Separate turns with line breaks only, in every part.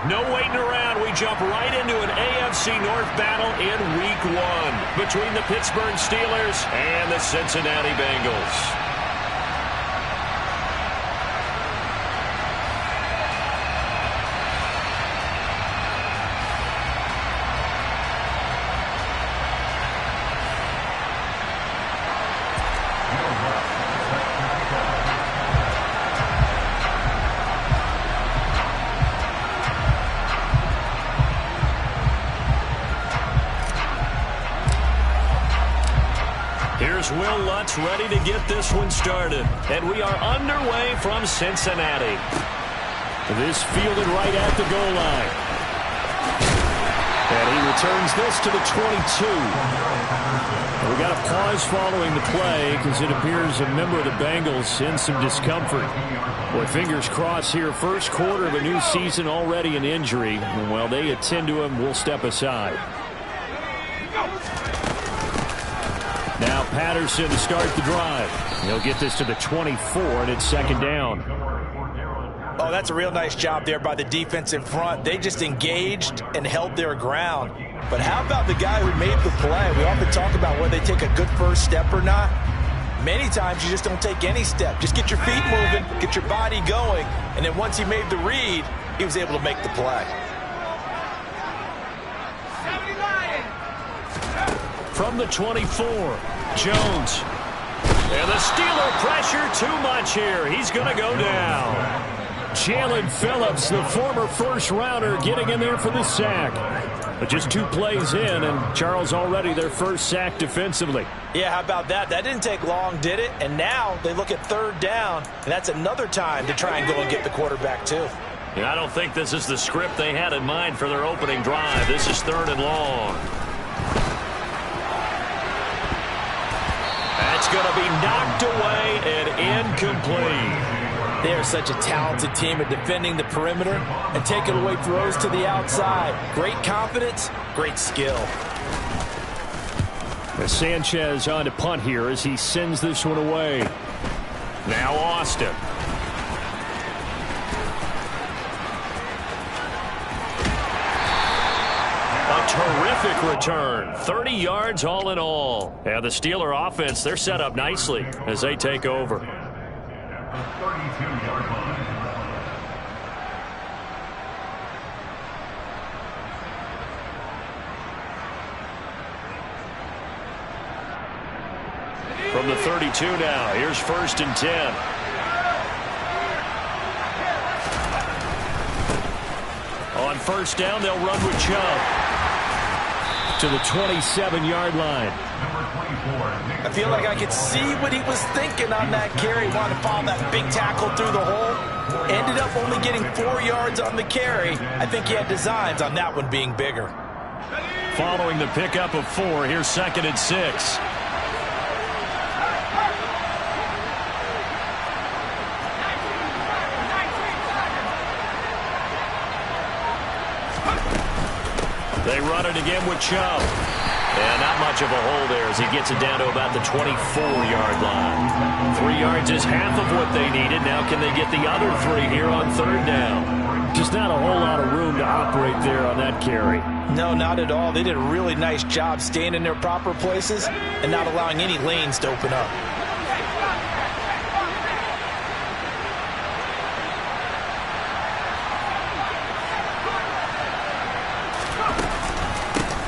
No waiting around. We jump right into an AFC North battle in Week 1 between the Pittsburgh Steelers and the Cincinnati Bengals. Here's Will Lutz ready to get this one started. And we are underway from Cincinnati. This fielded right at the goal line. And he returns this to the 22. We got a pause following the play because it appears a member of the Bengals in some discomfort. Boy, fingers crossed here. First quarter of a new season, already an injury. And while they attend to him, we'll step aside. Now Patterson to start the drive. He'll get this to the 24, and it's second down.
Oh, that's a real nice job there by the defense in front. They just engaged and held their ground. But how about the guy who made the play? We often talk about whether they take a good first step or not. Many times you just don't take any step. Just get your feet moving, get your body going, and then once he made the read, he was able to make the play.
From the 24, Jones. And the Steeler pressure too much here. He's going to go down. Jalen Phillips, the former first-rounder, getting in there for the sack. But just 2 plays in, and Charles already their first sack defensively.
Yeah, how about that? That didn't take long, did it? And now they look at third down, and that's another time to try and go and get the quarterback too.
Yeah, I don't think this is the script they had in mind for their opening drive. This is 3rd and long. That's going to be knocked away and incomplete.
They are such a talented team at defending the perimeter and taking away throws to the outside. Great confidence, great skill.
Sanchez on to punt here as he sends this one away. Now Austin. Terrific return. 30 yards all in all. And the Steeler offense, they're set up nicely as they take over. From the 32 now, here's 1st and 10. On 1st down, they'll run with Chubb to the 27-yard line.
I feel like I could see what he was thinking on that carry. Wanted to follow that big tackle through the hole. Ended up only getting 4 yards on the carry. I think he had designs on that one being bigger.
Following the pickup of 4, here's 2nd and 6. They run it again with Chubb. And not much of a hole there as he gets it down to about the 24-yard line. 3 yards is half of what they needed. Now can they get the other 3 here on 3rd down? Just not a whole lot of room to operate there on that carry.
No, not at all. They did a really nice job staying in their proper places and not allowing any lanes to open up.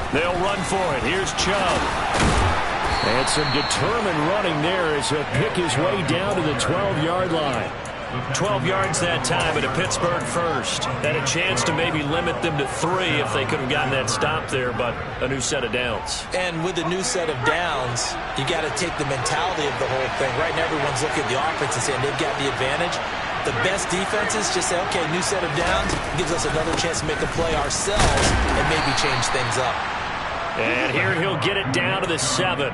They'll run for it. Here's Chubb. And some determined running there as he'll pick his way down to the 12-yard line. 12 yards that time at a Pittsburgh first. Had a chance to maybe limit them to 3 if they could have gotten that stop there, but a new set of downs.
And with a new set of downs, you got to take the mentality of the whole thing. Right now everyone's looking at the offense and saying they've got the advantage. The best defenses just say, okay, new set of downs gives us another chance to make a play ourselves and maybe change things up.
And here he'll get it down to the 7.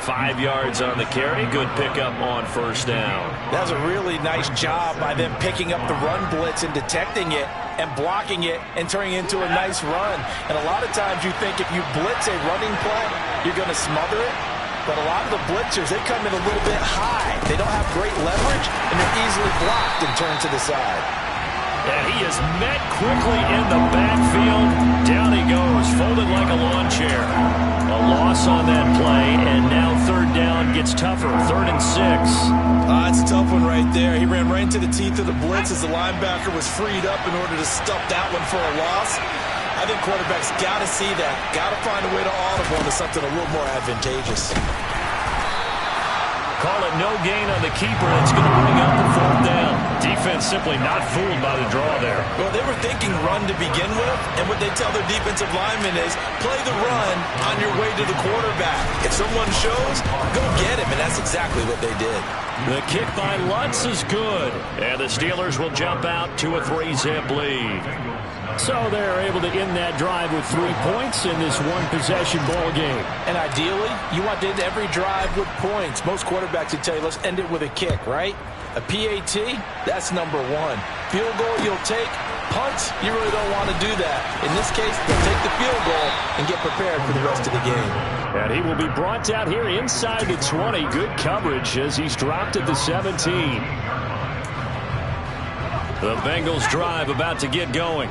5 yards on the carry. Good pickup on 1st down.
That was a really nice job by them picking up the run blitz and detecting it and blocking it and turning it into a nice run. And a lot of times you think if you blitz a running play, you're going to smother it. But a lot of the blitzers, they come in a little bit high. They don't have great leverage, and they're easily blocked and turned to the side.
And he is met quickly in the backfield. Down he goes, folded like a lawn chair. A loss on that play, and now third down gets tougher. 3rd and 6.
It's a tough one right there. He ran right into the teeth of the blitz as the linebacker was freed up in order to stuff that one for a loss. I think quarterbacks got to see that. Got to find a way to audible into something a little more advantageous.
Call it no gain on the keeper. It's going to bring up the 4th down. Defense simply not fooled by the draw there.
Well, they were thinking run to begin with, and what they tell their defensive linemen is play the run on your way to the quarterback. If someone shows, go get him, and that's exactly what they did.
The kick by Lutz is good, and the Steelers will jump out to a 3-zip lead. So they're able to end that drive with 3 points in this one-possession ball game.
And ideally, you want to end every drive with points. Most quarterbacks would tell you, let's end it with a kick, right? A PAT, that's number 1. Field goal, you'll take. Punt, you really don't want to do that. In this case, they'll take the field goal and get prepared for the rest of the game.
And he will be brought out here inside the 20. Good coverage as he's dropped at the 17. The Bengals drive about to get going.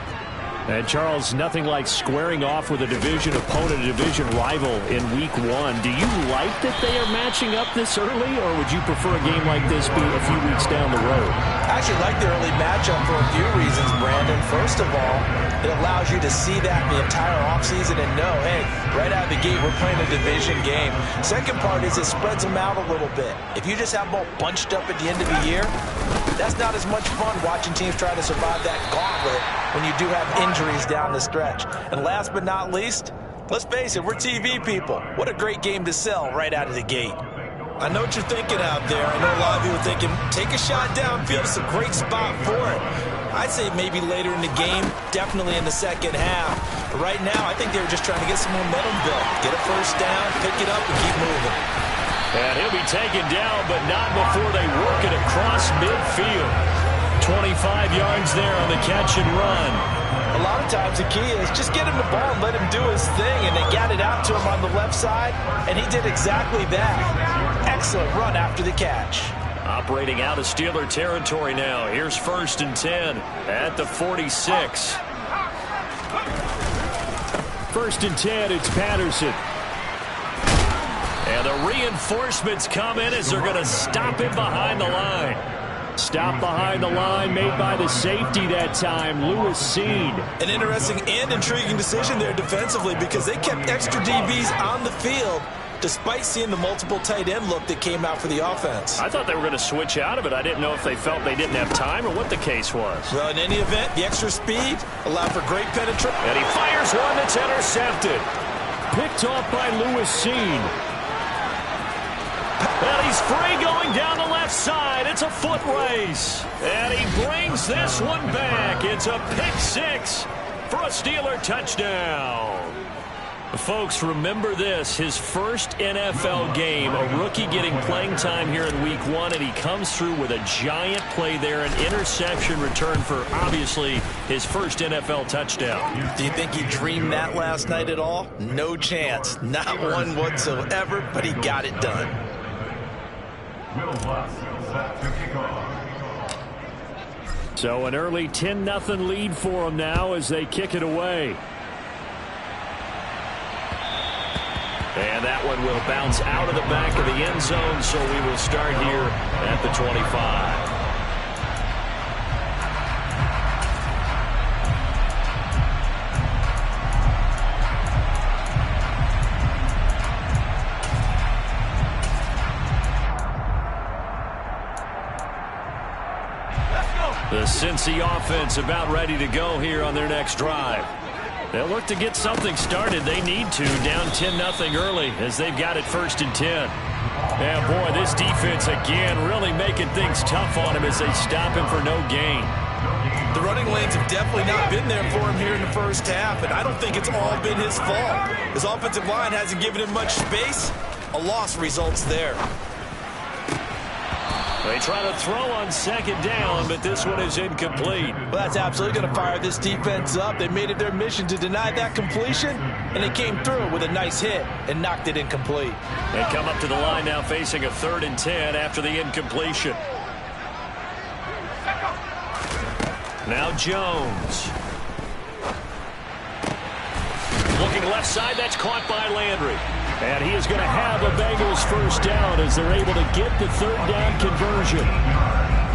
And Charles, nothing like squaring off with a division opponent, a division rival in week 1. Do you like that they are matching up this early, or would you prefer a game like this be a few weeks down the road?
I actually like the early matchup for a few reasons, Brandon. First of all, it allows you to see that the entire offseason and know, hey, right out of the gate, we're playing a division game. Second part is it spreads them out a little bit. If you just have them all bunched up at the end of the year, that's not as much fun watching teams try to survive that gauntlet when you do have injuries down the stretch. And last but not least, let's face it, we're TV people. What a great game to sell right out of the gate. I know what you're thinking out there. I know a lot of you are thinking, take a shot downfield. It's a great spot for it. I'd say maybe later in the game, definitely in the second half. But right now, I think they were just trying to get some momentum built. Get a first down, pick it up, and keep moving.
And he'll be taken down, but not before they work it across midfield. 25 yards there on the catch and run.
A lot of times the key is just get him the ball and let him do his thing, and they got it out to him on the left side, and he did exactly that. Excellent run after the catch.
Operating out of Steeler territory now. Here's 1st and 10 at the 46. 1st and 10, it's Patterson. And the reinforcements come in as they're going to stop him behind the line. Stop behind the line made by the safety that time, Lewis Seed.
An interesting and intriguing decision there defensively because they kept extra DBs on the field despite seeing the multiple tight end look that came out for the offense.
I thought they were going to switch out of it. I didn't know if they felt they didn't have time or what the case was.
Well, in any event, the extra speed allowed for great penetration.
And he fires one that's intercepted. Picked off by Lewis Seed. And he's free going down the left side. It's a foot race. And he brings this one back. It's a pick 6 for a Steeler touchdown. Folks, remember this, his first NFL game, a rookie getting playing time here in week 1, and he comes through with a giant play there, an interception return for, obviously, his first NFL touchdown.
Do you think he dreamed that last night at all? No chance. Not one whatsoever, but he got it done.
So an early 10-0 lead for them now as they kick it away. And that one will bounce out of the back of the end zone, so we will start here at the 25. The Cincy offense about ready to go here on their next drive. They'll look to get something started. They need to, down 10-0 early as they've got it 1st and 10. Yeah, boy, this defense again really making things tough on him as they stop him for no gain.
The running lanes have definitely not been there for him here in the first half, and I don't think it's all been his fault. His offensive line hasn't given him much space. A loss results there.
They try to throw on 2nd down, but this one is incomplete.
Well, that's absolutely going to fire this defense up. They made it their mission to deny that completion, and they came through with a nice hit and knocked it incomplete.
They come up to the line now facing a 3rd and 10 after the incompletion. Now Jones. Looking left side, that's caught by Landry. And he is going to have a Bengals first down as they're able to get the third down conversion.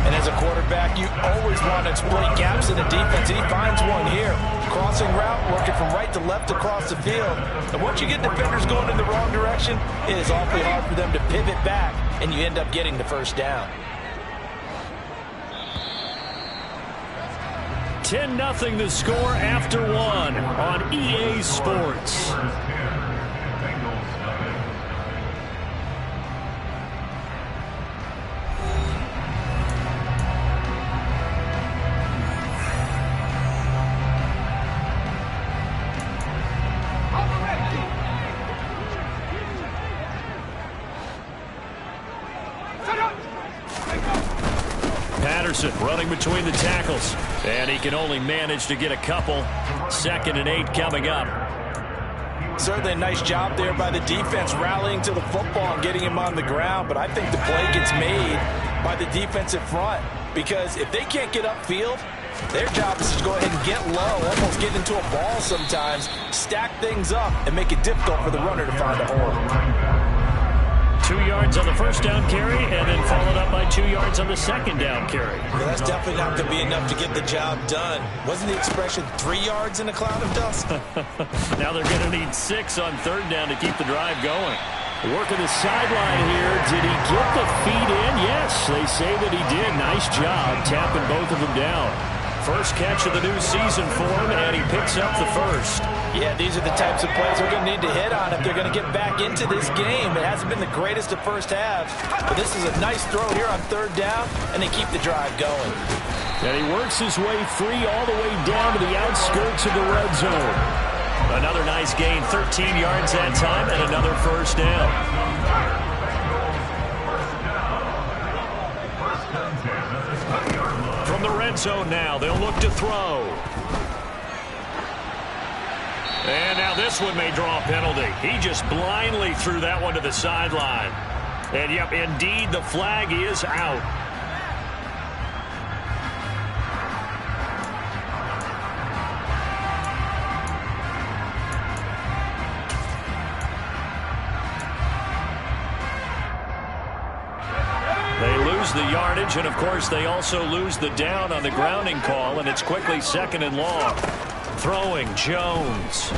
And as a quarterback, you always want to exploit gaps in the defense, and he finds one here. Crossing route, working from right to left across the field. And once you get defenders going in the wrong direction, it is awfully hard for them to pivot back, and you end up getting the first down.
10-0 the score after one on EA Sports. Running between the tackles, and he can only manage to get a couple. 2nd and 8 coming up.
Certainly a nice job there by the defense rallying to the football and getting him on the ground, but I think the play gets made by the defensive front, because if they can't get upfield, their job is to go ahead and get low, almost get into a ball sometimes, stack things up, and make it difficult for the runner to find a hole.
2 yards on the first down carry, and then followed up by 2 yards on the second down carry.
Well, that's definitely not going to be enough to get the job done. Wasn't the expression 3 yards in a cloud of dust?
Now they're going to need 6 on third down to keep the drive going. Working the sideline here. Did he get the feet in? Yes, they say that he did. Nice job tapping both of them down. First catch of the new season for him, and he picks up the first.
Yeah, these are the types of plays they're going to need to hit on if they're going to get back into this game. It hasn't been the greatest of first halves, but this is a nice throw here on third down, and they keep the drive going.
And he works his way free all the way down to the outskirts of the red zone. Another nice gain, 13 yards that time, and another first down. From the red zone now, they'll look to throw. And now this one may draw a penalty. He just blindly threw that one to the sideline. And, yep, indeed, the flag is out. They lose the yardage, and, of course, they also lose the down on the grounding call, and it's quickly 2nd and long. Throwing, Jones.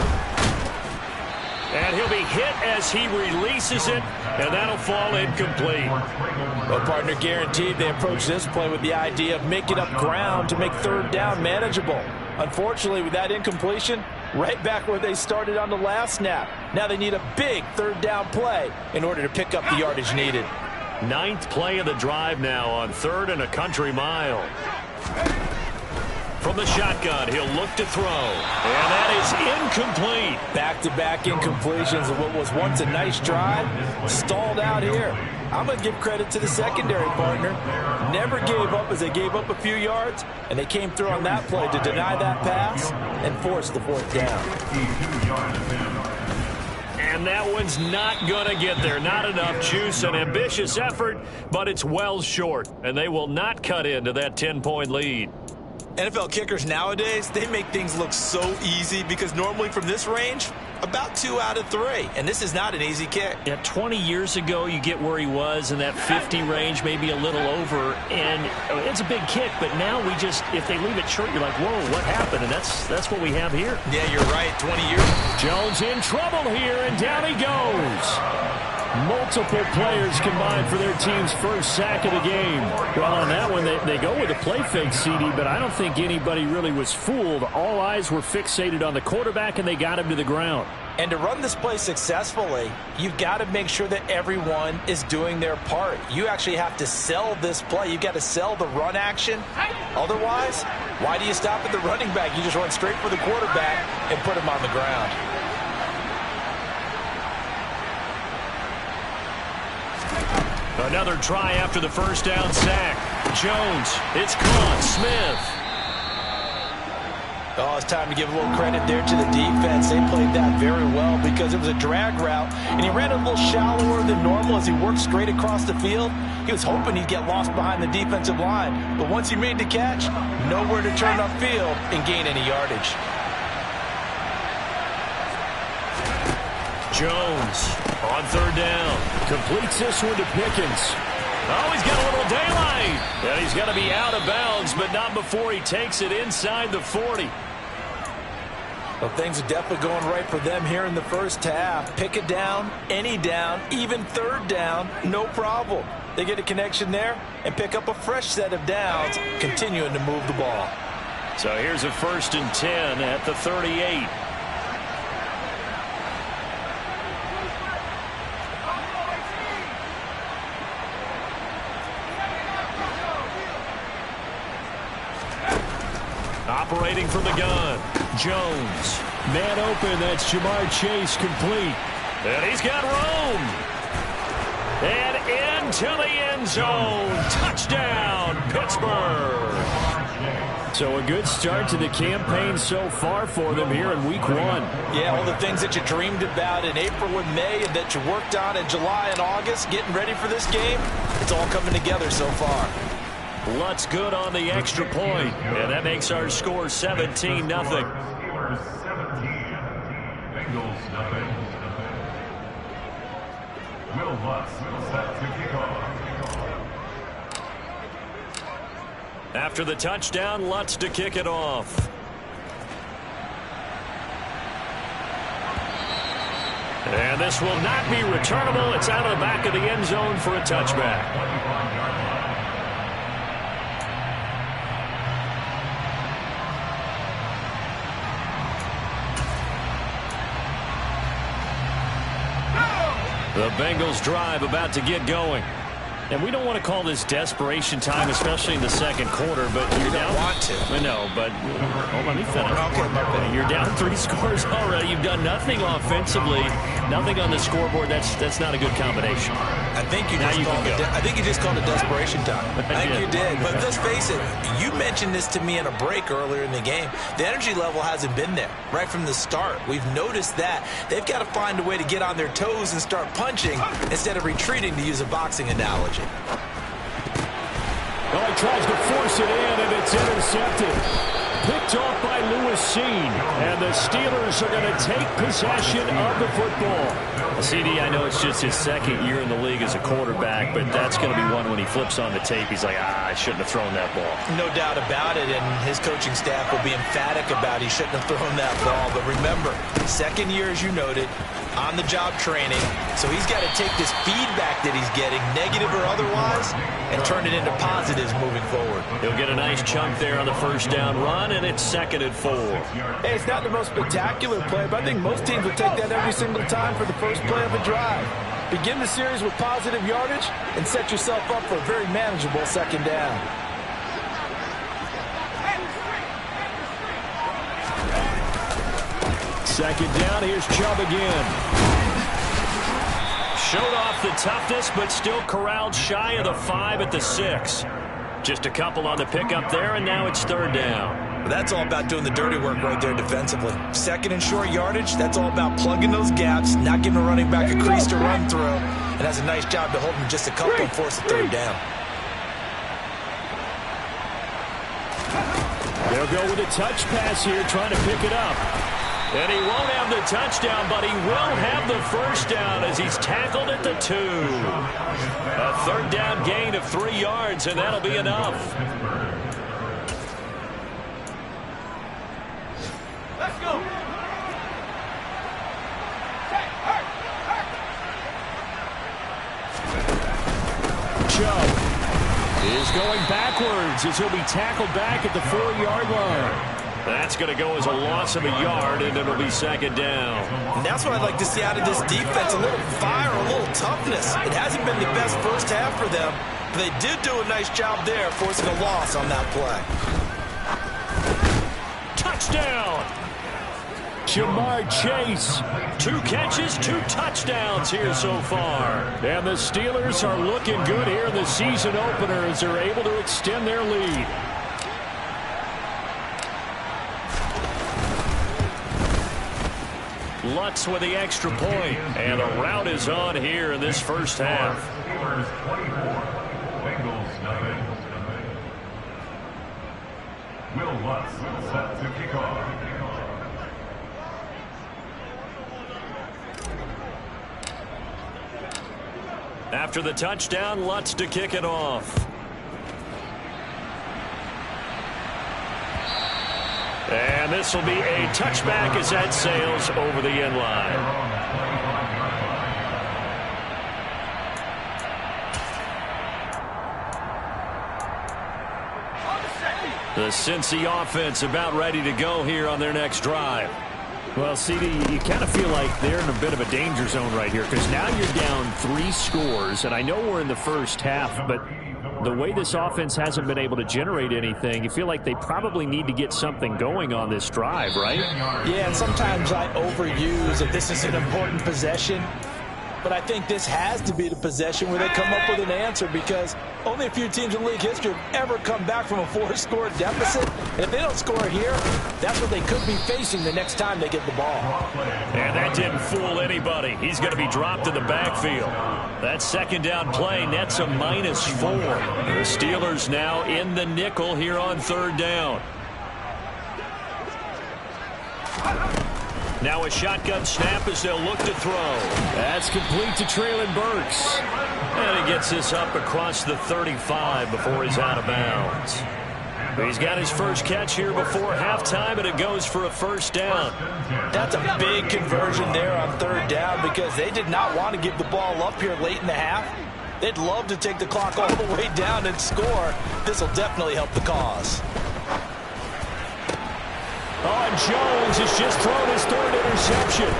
And he'll be hit as he releases it, and that'll fall incomplete.
Well, partner, guaranteed they approach this play with the idea of making up ground to make third down manageable. Unfortunately, with that incompletion, right back where they started on the last snap. Now they need a big third down play in order to pick up the yardage needed.
9th play of the drive now on 3rd and a country mile. From the shotgun, he'll look to throw. And that is incomplete.
Back-to-back incompletions of what was once a nice drive. Stalled out here. I'm going to give credit to the secondary, partner. Never gave up as they gave up a few yards, and they came through on that play to deny that pass and force the 4th down.
And that one's not going to get there. Not enough juice. An ambitious effort, but it's well short. And they will not cut into that 10-point lead.
NFL kickers nowadays, they make things look so easy because normally from this range, about 2 out of 3. And this is not an easy kick.
Yeah, 20 years ago, you get where he was in that 50 range, maybe a little over. And it's a big kick, but now we just, if they leave it short, you're like, whoa, what happened? And that's what we have here.
Yeah, you're right. 20 years.
Jones in trouble here, and down he goes. Multiple players combined for their team's first sack of the game. Well, on that one, they go with a play fake, CD, but I don't think anybody really was fooled. All eyes were fixated on the quarterback, and they got him to the ground.
And to run this play successfully, you've got to make sure that everyone is doing their part. You actually have to sell this play. You've got to sell the run action. Otherwise, why do you stop at the running back? You just run straight for the quarterback and put him on the ground.
Another try after the first down sack. Jones, it's caught. Smith.
Oh, it's time to give a little credit there to the defense. They played that very well because it was a drag route, and he ran a little shallower than normal as he worked straight across the field. He was hoping he'd get lost behind the defensive line, but once he made the catch, nowhere to turn upfield and gain any yardage.
Jones on third down. Completes this one to Pickens. Oh, he's got a little daylight. And he's going to be out of bounds, but not before he takes it inside the 40.
Well, things are definitely going right for them here in the first half. Pick it down, any down, even third down, no problem. They get a connection there and pick up a fresh set of downs, continuing to move the ball.
So here's a 1st and 10 at the 38. Operating from the gun, Jones. Man open, that's Jamar Chase, complete. And he's got room. And into the end zone. Touchdown, Pittsburgh. So a good start to the campaign so far for them here in week 1.
Yeah, all the things that you dreamed about in April and May and that you worked on in July and August, getting ready for this game, it's all coming together so far.
Lutz good on the extra point, and that makes our score 17-0. After the touchdown, Lutz to kick it off. And this will not be returnable. It's out of the back of the end zone for a touchback. The Bengals drive about to get going. And we don't want to call this desperation time, especially in the second quarter, but you're down.
Want to.
I know, but hold on, let me finish.
Okay,
you're down 3 scores already. You've done nothing offensively, nothing on the scoreboard. That's not a good combination.
I think you just called it desperation time. I think you did. But let's face it, you mentioned this to me in a break earlier in the game. The energy level hasn't been there right from the start. We've noticed that. They've got to find a way to get on their toes and start punching instead of retreating, to use a boxing analogy.
Well, he tries to force it in, and it's intercepted. Picked off by Lewis Seen. And the Steelers are going to take possession of the football. CD, I know it's just his second year in the league as a quarterback, but that's going to be one when he flips on the tape. He's like, I shouldn't have thrown that ball.
No doubt about it, and his coaching staff will be emphatic about he shouldn't have thrown that ball. But remember, second year, as you noted, on-the-job training, so he's got to take this feedback that he's getting, negative or otherwise, and turn it into positives moving forward.
He'll get a nice chunk there on the first down run, and it's 2nd and 4.
Hey, it's not the most spectacular play, but I think most teams will take that every single time for the first play of a drive. Begin the series with positive yardage and set yourself up for a very manageable 2nd down.
Second down, here's Chubb again. Showed off the toughness, but still corralled shy of the 5 at the 6. Just a couple on the pickup there, and now it's 3rd down.
That's all about doing the dirty work right there defensively. 2nd and short yardage, that's all about plugging those gaps, not giving a running back a crease to run through, and has a nice job to hold him just a couple and force the 3rd down.
They'll go with a touch pass here, trying to pick it up. And he won't have the touchdown, but he will have the first down as he's tackled at the 2. A 3rd down gain of 3 yards, and that'll be enough.
Let's go.
Chubb is going backwards as he'll be tackled back at the 4-yard line. That's going to go as a loss of a yard, and it'll be 2nd down.
And that's what I'd like to see out of this defense, a little fire, a little toughness. It hasn't been the best first half for them, but they did do a nice job there, forcing a loss on that play.
Touchdown! Jamar Chase. 2 catches, 2 touchdowns here so far. And the Steelers are looking good here in the season opener as they're able to extend their lead. Lutz with the extra point. And the rout is on here in this first half.
Will Lutz set to kick off.
After the touchdown, Lutz to kick it off. And this will be a touchback as that sails over the end line. The Cincy offense about ready to go here on their next drive.
Well, CD, you kind of feel like they're in a bit of a danger zone right here because now you're down 3 scores, and I know we're in the first half, but the way this offense hasn't been able to generate anything, you feel like they probably need to get something going on this drive, right?
Yeah, and sometimes I overuse that this is an important possession, but I think this has to be the possession where they come up with an answer because only a few teams in league history have ever come back from a 4-score deficit. And if they don't score here, that's what they could be facing the next time they get the ball.
And that didn't fool anybody. He's going to be dropped in the backfield. That second down play nets a -4. The Steelers now in the nickel here on third down. Now a shotgun snap as they'll look to throw. That's complete to Treylon Burks. And he gets this up across the 35 before he's out of bounds. He's got his first catch here before halftime, and it goes for a first down.
That's a big conversion there on third down because they did not want to give the ball up here late in the half. They'd love to take the clock all the way down and score. This will definitely help the cause.
Oh, and Jones has just thrown his third interception.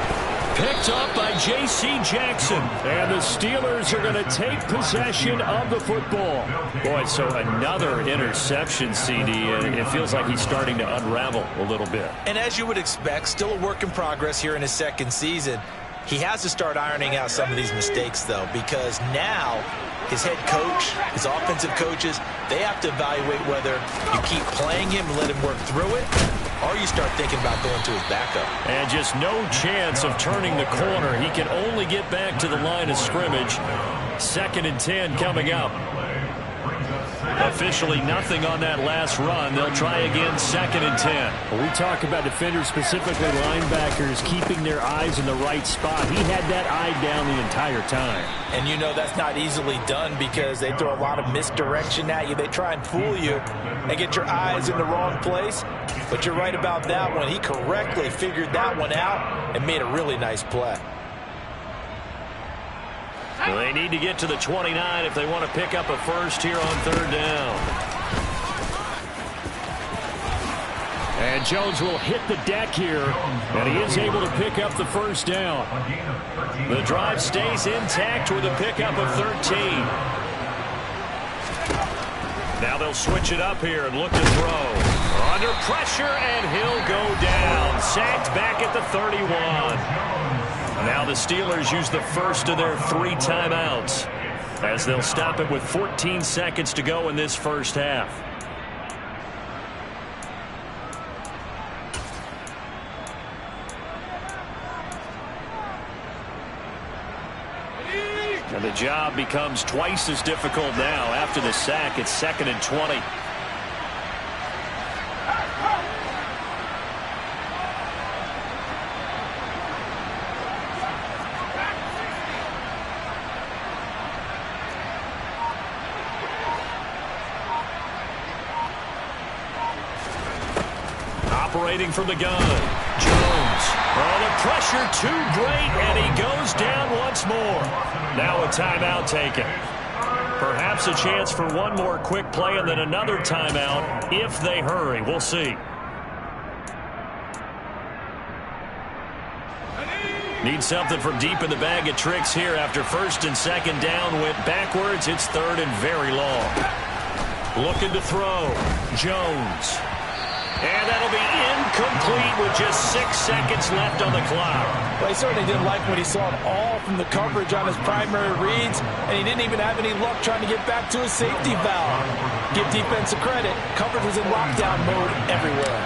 Picked up by J.C. Jackson. And the Steelers are going to take possession of the football. Boy, so another interception, CD, and it feels like he's starting to unravel a little bit.
And as you would expect, still a work in progress here in his second season. He has to start ironing out some of these mistakes, though, because now his head coach, his offensive coaches, they have to evaluate whether you keep playing him and let him work through it, or you start thinking about going to his backup.
And just no chance of turning the corner. He can only get back to the line of scrimmage. 2nd and 10 coming up. Officially nothing on that last run. They'll try again 2nd and 10.
Well, we talk about defenders, specifically linebackers, keeping their eyes in the right spot. He had that eye down the entire time.
And you know that's not easily done because they throw a lot of misdirection at you. They try and fool you and get your eyes in the wrong place. But you're right about that one. He correctly figured that one out and made a really nice play.
Well, they need to get to the 29 if they want to pick up a first here on third down. And Jones will hit the deck here, and he is able to pick up the first down. The drive stays intact with a pickup of 13. Now they'll switch it up here and look to throw. Under pressure, and he'll go down. Sacked back at the 31. Now the Steelers use the first of their 3 timeouts as they'll stop it with 14 seconds to go in this first half. And the job becomes twice as difficult now after the sack. It's 2nd and 20. Operating from the gun, Jones. Oh, the pressure too great, and he goes down once more. Now a timeout taken. Perhaps a chance for one more quick play and then another timeout if they hurry. We'll see. Need something from deep in the bag of tricks here after 1st and 2nd down. Went backwards. It's 3rd and very long. Looking to throw. Jones. And that'll be incomplete with just 6 seconds left on the clock.
Well, he certainly didn't like when he saw it all from the coverage on his primary reads, and he didn't even have any luck trying to get back to his safety valve. Give defense a credit. Coverage was in lockdown mode everywhere.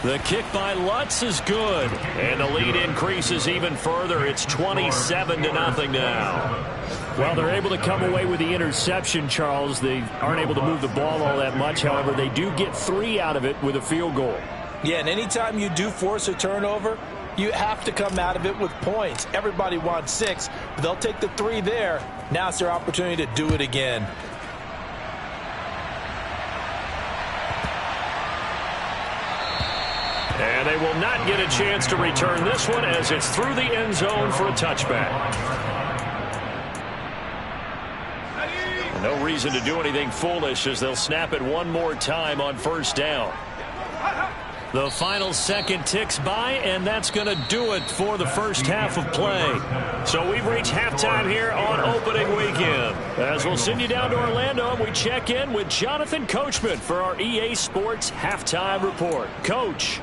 The kick by Lutz is good. And the lead increases even further. It's 27-0 now.
Well, they're able to come away with the interception, Charles. They aren't able to move the ball all that much. However, they do get 3 out of it with a field goal.
Yeah, and anytime you do force a turnover, you have to come out of it with points. Everybody wants 6, but they'll take the 3 there. Now it's their opportunity to do it again.
And they will not get a chance to return this one as it's through the end zone for a touchback. No reason to do anything foolish as they'll snap it one more time on first down. The final second ticks by, and that's going to do it for the first half of play. So we've reached halftime here on opening weekend. As we'll send you down to Orlando, and we check in with Jonathan Coachman for our EA Sports Halftime Report. Coach.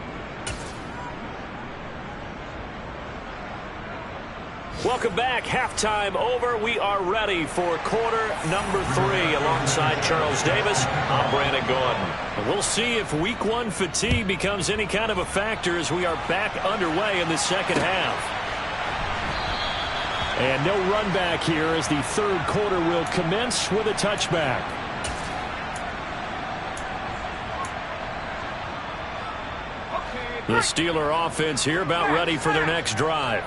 Welcome back. Halftime over. We are ready for quarter number 3 alongside Charles Davis. I'm Brandon Gordon. We'll see if week 1 fatigue becomes any kind of a factor as we are back underway in the second half.
And no run back here as the third quarter will commence with a touchback.
The Steeler offense here about ready for their next drive.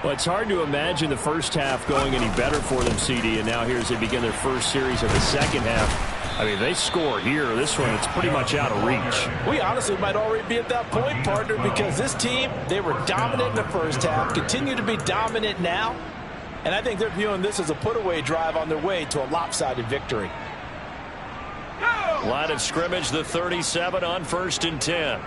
Well, it's hard to imagine the first half going any better for them, CD, and now here as they begin their first series of the second half. I mean, they score here. This one, it's pretty much out of reach.
We honestly might already be at that point, partner, because this team, they were dominant in the first half, continue to be dominant now, and I think they're viewing this as a put-away drive on their way to a lopsided victory.
Line of scrimmage, the 37 on 1st and 10.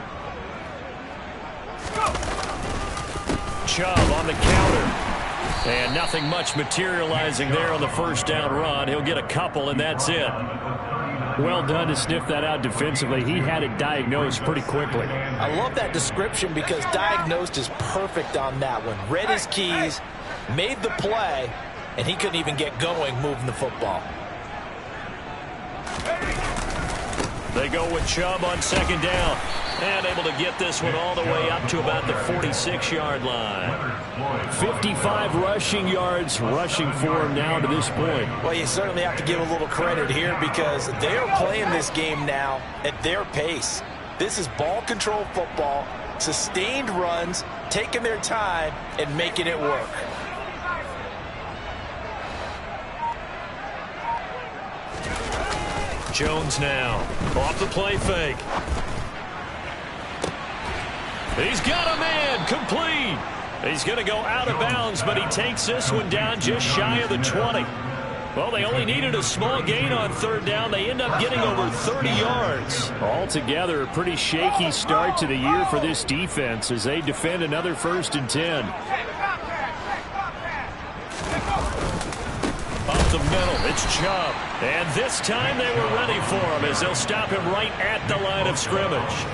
Chubb on the counter. And nothing much materializing there on the first down run. He'll get a couple, and that's it.
Well done to sniff that out defensively. He had it diagnosed pretty quickly.
I love that description because diagnosed is perfect on that one. Read his keys, made the play, and he couldn't even get going moving the football.
They go with Chubb on second down. And able to get this one all the way up to about the 46-yard line.
55 rushing yards rushing for him now to this point.
Well, you certainly have to give a little credit here because they're playing this game now at their pace. This is ball control football, sustained runs, taking their time, and making it work.
Jones now off the play fake. He's got a man complete. He's going to go out of bounds, but he takes this one down just shy of the 20. Well, they only needed a small gain on third down. They end up getting over 30 yards.
Altogether, a pretty shaky start to the year for this defense as they defend another 1st and 10.
Up the middle, it's Chubb. And this time they were ready for him as they'll stop him right at the line of scrimmage.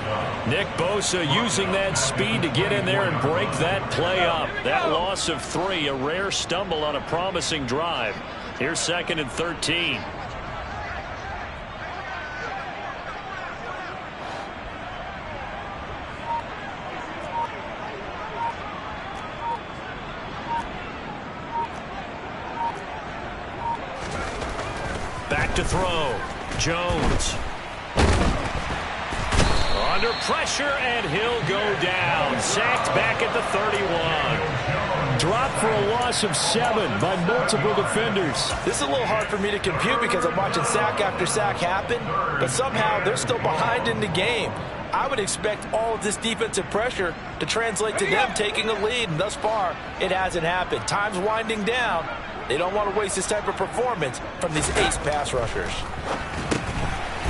Nick Bosa using that speed to get in there and break that play up. That loss of 3, a rare stumble on a promising drive. Here's 2nd and 13. Back to throw. Jones. Under pressure, and he'll go down. Sacked back at the 31.
Dropped for a loss of 7 by multiple defenders.
This is a little hard for me to compute because I'm watching sack after sack happen, but somehow they're still behind in the game. I would expect all of this defensive pressure to translate to them taking a lead, and thus far, it hasn't happened. Time's winding down. They don't want to waste this type of performance from these ace pass rushers.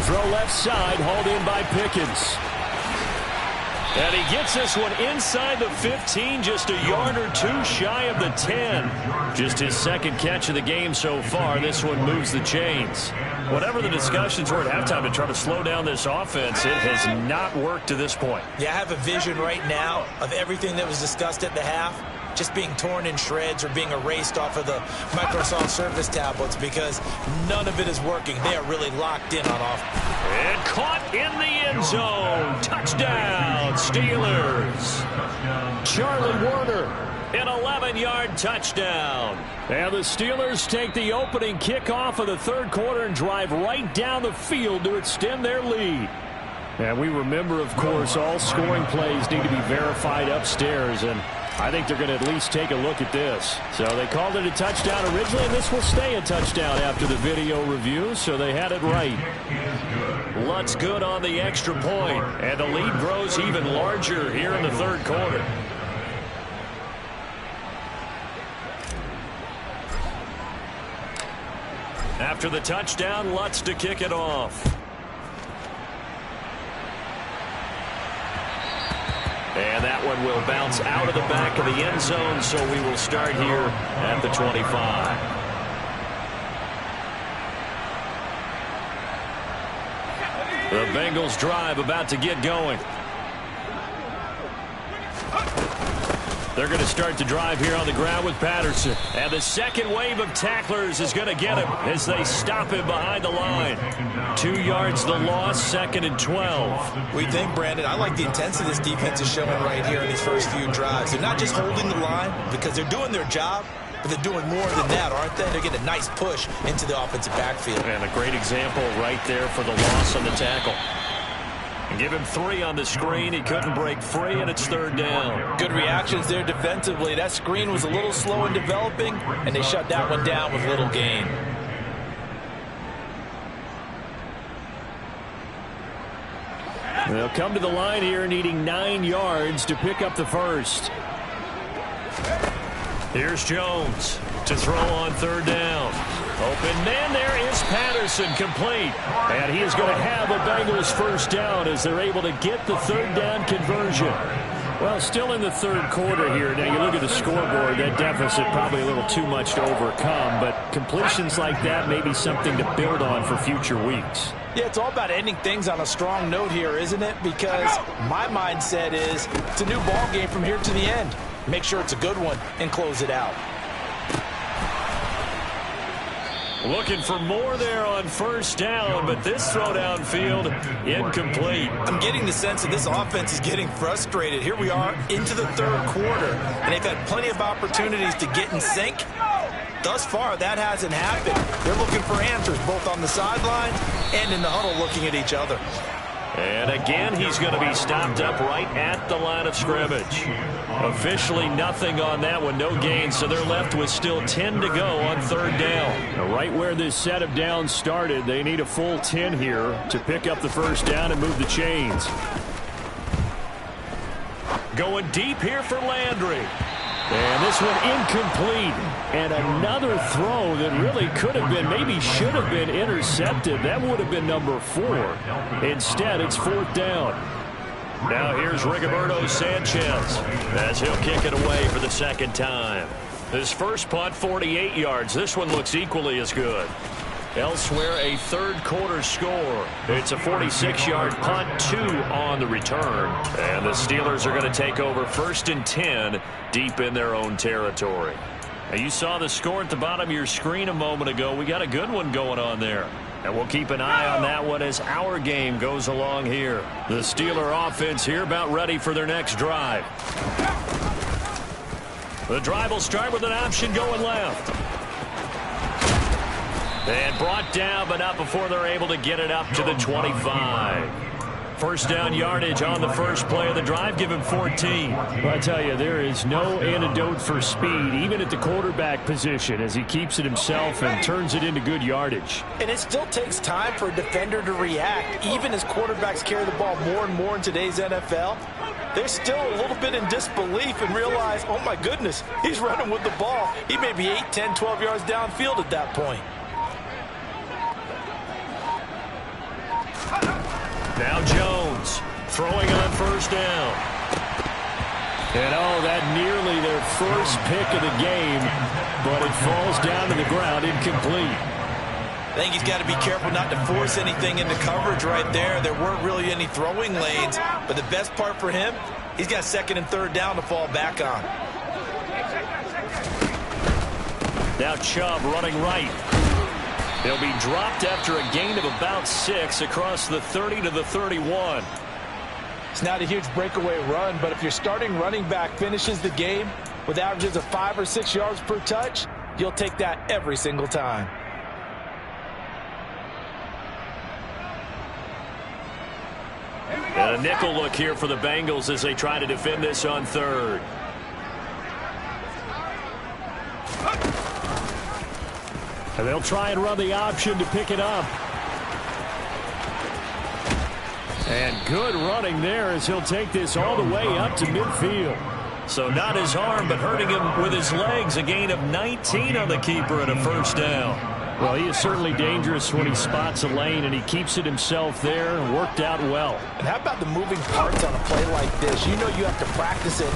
Throw left side, hauled in by Pickens.
And he gets this one inside the 15, just a yard or 2 shy of the 10. Just his 2nd catch of the game so far. This one moves the chains. Whatever the discussions were at halftime to try to slow down this offense, it has not worked to this point.
Yeah, I have a vision right now of everything that was discussed at the half just being torn in shreds or being erased off of the Microsoft Surface tablets because none of it is working. They are really locked in on offense.
And caught in the end zone. Touchdown, Steelers. Charlie Warner, an 11-yard touchdown. And the Steelers take the opening kickoff of the third quarter and drive right down the field to extend their lead. And we remember, of course, all scoring plays need to be verified upstairs, and I think they're going to at least take a look at this. So they called it a touchdown originally, and this will stay a touchdown after the video review, so they had it right. Lutz good on the extra point, and the lead grows even larger here in the third quarter. After the touchdown, Lutz to kick it off. And that one will bounce out of the back of the end zone, so we will start here at the 25. The Bengals drive about to get going. They're going to start the drive here on the ground with Patterson. And the second wave of tacklers is going to get him as they stop him behind the line. 2 yards the loss, 2nd and 12.
We think, Brandon, I like the intensity this defense is showing right here in these first few drives. They're not just holding the line because they're doing their job, but they're doing more than that, aren't they? They're getting a nice push into the offensive backfield.
And a great example right there for the loss on the tackle. Give him 3 on the screen. He couldn't break free, and it's 3rd down.
Good reactions there defensively. That screen was a little slow in developing, and they shut that one down with little gain.
They'll come to the line here needing 9 yards to pick up the first. Here's Jones to throw on 3rd down. Open man, there is Patterson, complete. And he is going to have a Bengals first down as they're able to get the 3rd down conversion. Well, still in the third quarter here. Now, you look at the scoreboard, that deficit probably a little too much to overcome, but completions like that may be something to build on for future weeks.
Yeah, it's all about ending things on a strong note here, isn't it? Because my mindset is it's a new ball game from here to the end. Make sure it's a good one and close it out.
Looking for more there on 1st down, but this throw downfield incomplete.
I'm getting the sense that this offense is getting frustrated. Here we are into the third quarter, and they've had plenty of opportunities to get in sync. Thus far, that hasn't happened. They're looking for answers both on the sidelines and in the huddle looking at each other.
And again, he's going to be stopped up right at the line of scrimmage. Officially nothing on that one, no gain, so they're left with still 10 to go on 3rd down.
Now, right where this set of downs started, they need a full 10 here to pick up the first down and move the chains.
Going deep here for Landry.
And this one incomplete. And another throw that really could have been, maybe should have been intercepted. That would have been number 4. Instead, it's 4th down.
Now here's Rigoberto Sanchez as he'll kick it away for the 2nd time. His first punt, 48 yards. This one looks equally as good. Elsewhere, a third quarter score. It's a 46-yard punt, 2 on the return. And the Steelers are going to take over 1st and 10 deep in their own territory. Now, you saw the score at the bottom of your screen a moment ago. We got a good one going on there. And we'll keep an eye on that one as our game goes along here. The Steeler offense here about ready for their next drive. The drive will start with an option going left. And brought down, but not before they're able to get it up to the 25. First down yardage on the first play of the drive. Give him 14.
Well, I tell you, there is no antidote for speed, even at the quarterback position, as he keeps it himself and turns it into good yardage.
And it still takes time for a defender to react, even as quarterbacks carry the ball more and more in today's NFL. They're still a little bit in disbelief and realize, oh my goodness, he's running with the ball. He may be 8, 10, 12 yards downfield at that point.
Now Jones throwing on first down.
And that nearly their first pick of the game, but it falls down to the ground incomplete.
I think he's got to be careful not to force anything into coverage right there. There weren't really any throwing lanes, but the best part for him, he's got 2nd and 3rd down to fall back on.
Now Chubb running right. He'll be dropped after a gain of about 6 across the 30 to the 31.
It's not a huge breakaway run, but if your starting running back finishes the game with averages of 5 or 6 yards per touch, you'll take that every single time.
And a nickel look here for the Bengals as they try to defend this on third.
And they'll try and run the option to pick it up. And good running there as he'll take this all the way up to midfield.
So not his arm, but hurting him with his legs. A gain of 19 on the keeper and a first down.
Well, he is certainly dangerous when he spots a lane, and he keeps it himself there and worked out well.
And how about the moving parts on a play like this? You know you have to practice it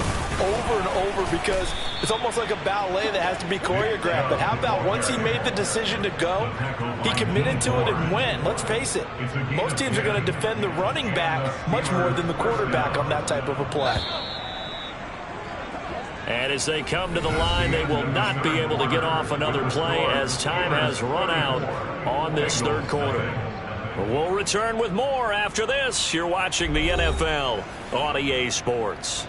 over and over because it's almost like a ballet that has to be choreographed. But how about once he made the decision to go, he committed to it and went. Let's face it, most teams are going to defend the running back much more than the quarterback on that type of a play.
And as they come to the line, they will not be able to get off another play as time has run out on this third quarter. We'll return with more after this. You're watching the NFL on EA Sports.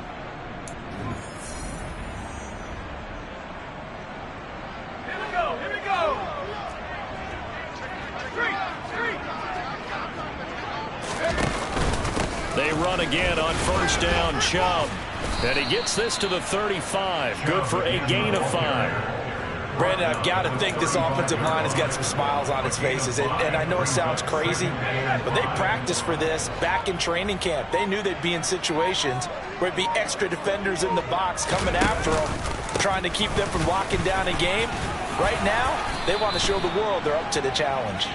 Here we go, here we go.
They run again on first down, Chubb. And he gets this to the 35. Good for a gain of 5.
Brandon, I've got to think this offensive line has got some smiles on its faces. And I know it sounds crazy, but they practiced for this back in training camp. They knew they'd be in situations where it'd be extra defenders in the box coming after them, trying to keep them from locking down a game. Right now, they want to show the world they're up to the challenge.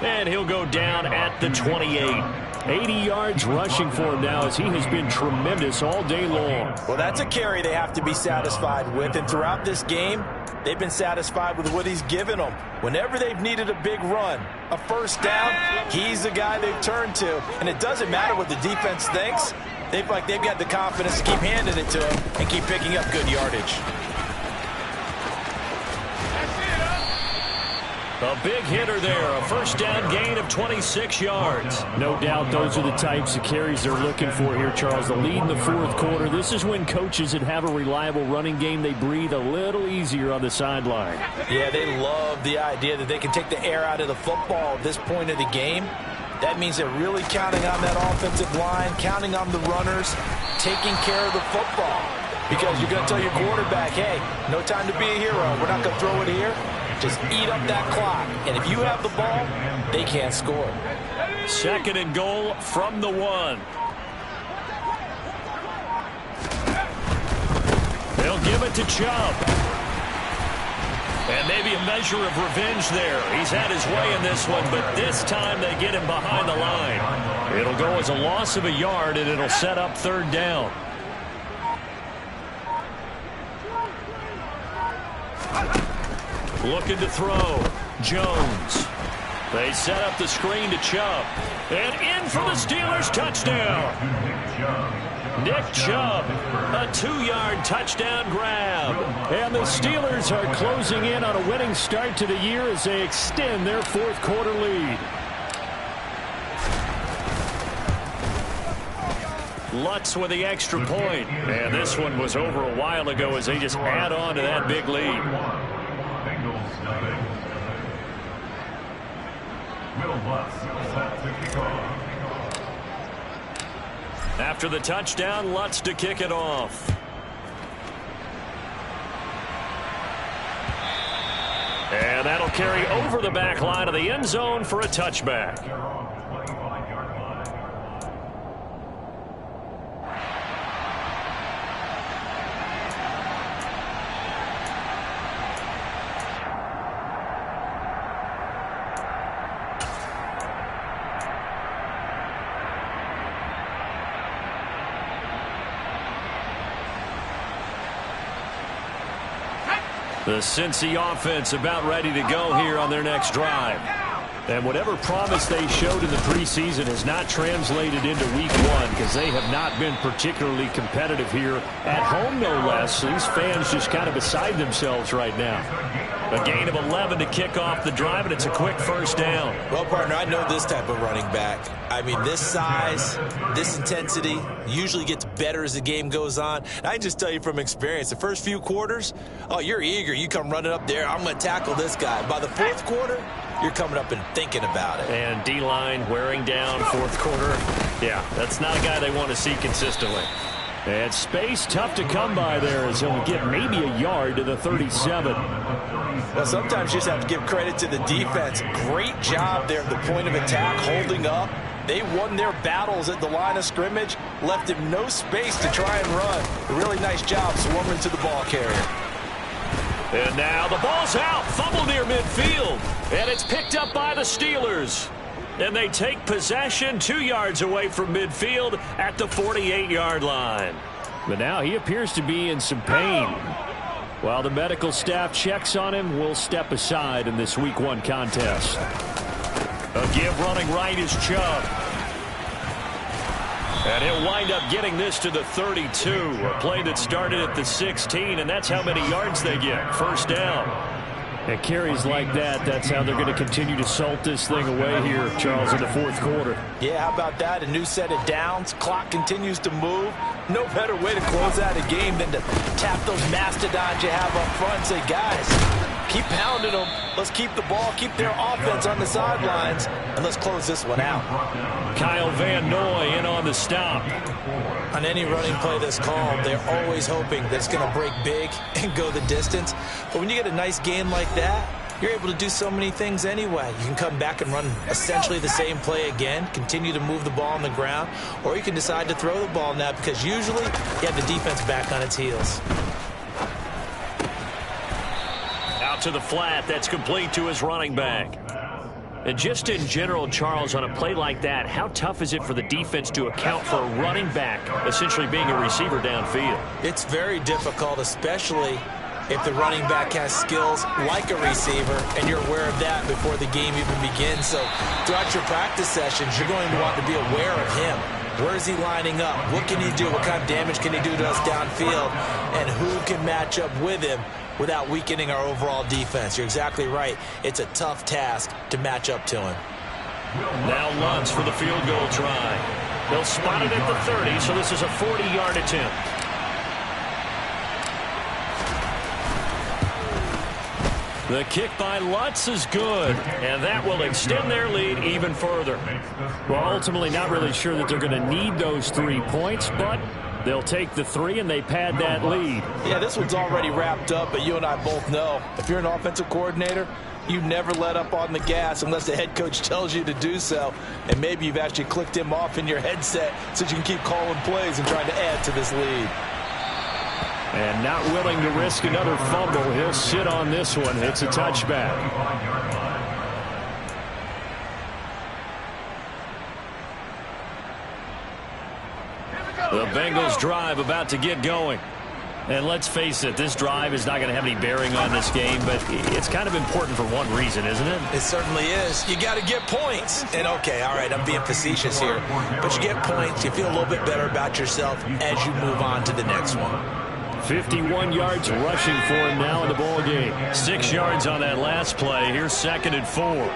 And he'll go down at the 28.
80 yards rushing for him now as he has been tremendous all day long.
Well, that's a carry they have to be satisfied with. And throughout this game, they've been satisfied with what he's given them. Whenever they've needed a big run, a first down, he's the guy they've turned to. And it doesn't matter what the defense thinks. They've got the confidence to keep handing it to him and keep picking up good yardage.
A big hitter there, a first down gain of 26 yards.
No doubt those are the types of carries they're looking for here, Charles. The lead in the fourth quarter. This is when coaches that have a reliable running game, they breathe a little easier on the sideline.
Yeah, they love the idea that they can take the air out of the football at this point of the game. That means they're really counting on that offensive line, counting on the runners, taking care of the football. Because you're going to tell your quarterback, hey, no time to be a hero. We're not going to throw it here. Just eat up that clock. And if you have the ball, they can't score.
Second and goal from the 1. They'll give it to Chubb. And maybe a measure of revenge there. He's had his way in this one, but this time they get him behind the line. It'll go as a loss of a yard, and it'll set up third down. Looking to throw. Jones. They set up the screen to Chubb. And in for the Steelers touchdown. Nick Chubb, a 2-yard touchdown grab.
And the Steelers are closing in on a winning start to the year as they extend their fourth quarter lead.
Lutz with the extra point. And this one was over a while ago as they just add on to that big lead. After the touchdown, Lutz to kick it off. And that'll carry over the back line of the end zone for a touchback. The Cincy offense about ready to go here on their next drive.
And whatever promise they showed in the preseason has not translated into week 1 because they have not been particularly competitive here at home, no less. These fans just kind of beside themselves right now.
A gain of 11 to kick off the drive, and it's a quick first down.
Well, partner, I know this type of running back. I mean, this size, this intensity usually gets better as the game goes on. And I can just tell you from experience, the first few quarters, oh, you're eager. You come running up there, I'm going to tackle this guy. By the fourth quarter, you're coming up and thinking about it.
And D-line wearing down fourth quarter. Yeah, that's not a guy they want to see consistently.
And space tough to come by there as he'll get maybe a yard to the 37.
Well, sometimes you just have to give credit to the defense. Great job there at the point of attack, holding up. They won their battles at the line of scrimmage, left him no space to try and run. A really nice job swarming to the ball carrier.
And now the ball's out. Fumble near midfield. And it's picked up by the Steelers. And they take possession 2 yards away from midfield at the 48-yard line.
But now he appears to be in some pain. While the medical staff checks on him, we'll step aside in this Week 1 contest.
A give running right is Chubb. And he'll wind up getting this to the 32. A play that started at the 16, and that's how many yards they get. First down.
And carries like that, that's how they're going to continue to salt this thing away here, Charles, in the fourth quarter.
Yeah, how about that? A new set of downs. Clock continues to move. No better way to close out a game than to tap those mastodons you have up front and say, guys, keep pounding them. Let's keep the ball, keep their offense on the sidelines, and let's close this one out.
Kyle Van Noy in on the stop.
On any running play that's called, they're always hoping that it's going to break big and go the distance. But when you get a nice game like that, you're able to do so many things anyway. You can come back and run essentially the same play again, continue to move the ball on the ground, or you can decide to throw the ball now because usually you have the defense back on its heels.
Out to the flat. That's complete to his running back. And just in general, Charles, on a play like that, how tough is it for the defense to account for a running back essentially being a receiver downfield?
It's very difficult, especially if the running back has skills like a receiver, and you're aware of that before the game even begins. So throughout your practice sessions, you're going to want to be aware of him. Where is he lining up? What can he do? What kind of damage can he do to us downfield? And who can match up with him without weakening our overall defense? You're exactly right. It's a tough task to match up to him.
Now Lutz for the field goal try. They'll spot it at the 30, so this is a 40-yard attempt. The kick by Lutz is good, and that will extend their lead even further.
Well, ultimately not really sure that they're going to need those 3 points, but they'll take the 3 and they pad that lead.
Yeah, this one's already wrapped up, but you and I both know if you're an offensive coordinator, you never let up on the gas unless the head coach tells you to do so. And maybe you've actually clicked him off in your headset so you can keep calling plays and trying to add to this lead.
And not willing to risk another fumble. He'll sit on this one. It's a touchback.
The Bengals drive about to get going.
And let's face it, this drive is not going to have any bearing on this game, but it's kind of important for one reason, isn't it?
It certainly is. You got to get points. And okay, all right, I'm being facetious here, but you get points, you feel a little bit better about yourself as you move on to the next one.
51 yards rushing for him now in the ball game.
6 yards on that last play. Here's 2nd and 4.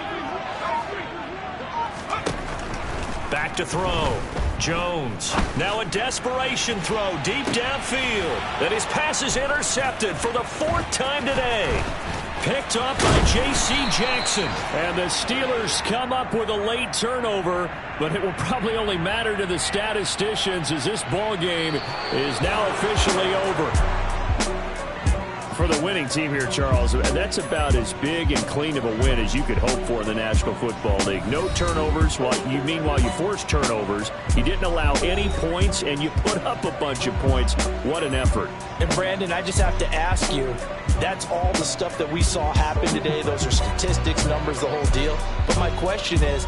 Back to throw. Jones. Now a desperation throw deep downfield. And his pass is intercepted for the 4th time today. Picked up by J.C. Jackson.
And the Steelers come up with a late turnover, but it will probably only matter to the statisticians as this ball game is now officially over. For the winning team here, Charles, that's about as big and clean of a win as you could hope for in the National Football League. No turnovers. Meanwhile, you forced turnovers. You didn't allow any points, and you put up a bunch of points. What an effort.
And, Brandon, I just have to ask you, that's all the stuff that we saw happen today. Those are statistics, numbers, the whole deal. But my question is,